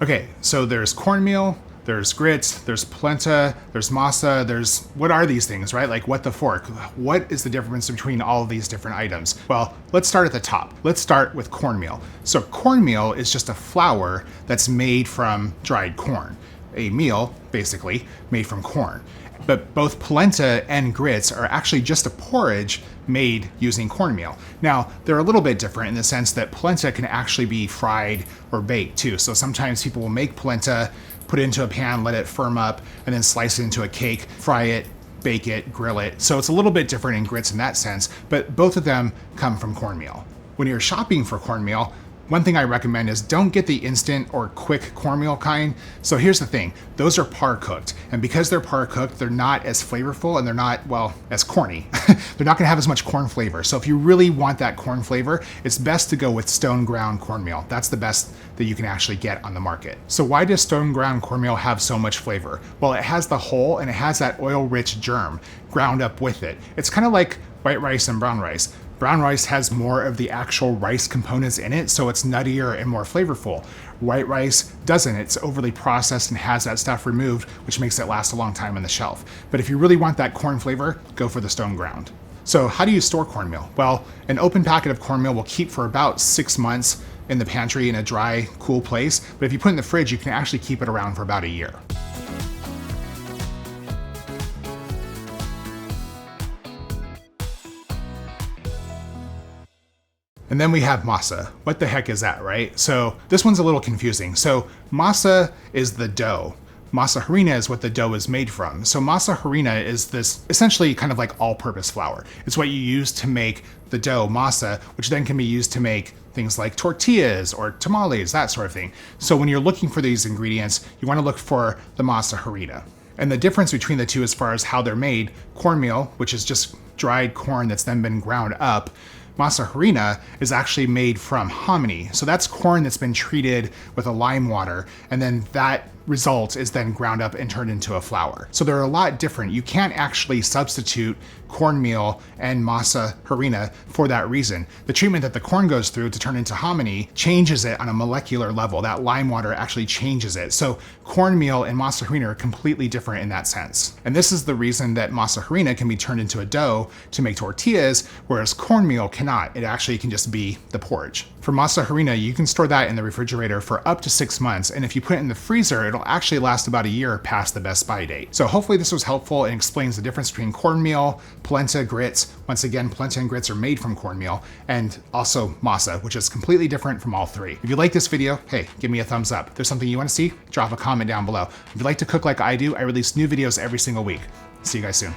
Okay, so there's cornmeal, there's grits, there's polenta, there's masa, what are these things, right? Like what the fork? What is the difference between all of these different items? Well, let's start at the top. Let's start with cornmeal. So cornmeal is just a flour that's made from dried corn. A meal, basically, made from corn. But both polenta and grits are actually just a porridge made using cornmeal. Now, they're a little bit different in the sense that polenta can actually be fried or baked too. So sometimes people will make polenta, put it into a pan, let it firm up, and then slice it into a cake, fry it, bake it, grill it. So it's a little bit different in grits in that sense, but both of them come from cornmeal. When you're shopping for cornmeal, one thing I recommend is don't get the instant or quick cornmeal kind. So here's the thing, those are par cooked. And because they're par cooked, they're not as flavorful and they're not, well, as corny. They're not gonna have as much corn flavor. So if you really want that corn flavor, it's best to go with stone ground cornmeal. That's the best that you can actually get on the market. So why does stone ground cornmeal have so much flavor? Well, it has the hull and it has that oil-rich germ ground up with it. It's kind of like white rice and brown rice. Brown rice has more of the actual rice components in it, so it's nuttier and more flavorful. White rice doesn't. It's overly processed and has that stuff removed, which makes it last a long time on the shelf. But if you really want that corn flavor, go for the stone ground. So how do you store cornmeal? Well, an open packet of cornmeal will keep for about 6 months in the pantry in a dry, cool place. But if you put it in the fridge, you can actually keep it around for about a year. And then we have masa. What the heck is that, right? So this one's a little confusing. So masa is the dough. Masa harina is what the dough is made from. So masa harina is this essentially kind of like all-purpose flour. It's what you use to make the dough masa, which then can be used to make things like tortillas or tamales, that sort of thing. So when you're looking for these ingredients, you want to look for the masa harina. And the difference between the two as far as how they're made, cornmeal, which is just dried corn that's then been ground up, Masa harina is actually made from hominy. So that's corn that's been treated with a lime water, and then that result is then ground up and turned into a flour. So they're a lot different. You can't actually substitute cornmeal and masa harina for that reason. The treatment that the corn goes through to turn into hominy changes it on a molecular level. That lime water actually changes it. So cornmeal and masa harina are completely different in that sense. And this is the reason that masa harina can be turned into a dough to make tortillas, whereas cornmeal cannot. It actually can just be the porridge. For masa harina, you can store that in the refrigerator for up to 6 months. And if you put it in the freezer, it'll actually last about a year past the best by date. So hopefully this was helpful and explains the difference between cornmeal, polenta, grits. Once again, polenta and grits are made from cornmeal, and also masa, which is completely different from all three. If you like this video, hey, give me a thumbs up. If there's something you want to see, drop a comment down below. If you like to cook like I do, I release new videos every single week. See you guys soon.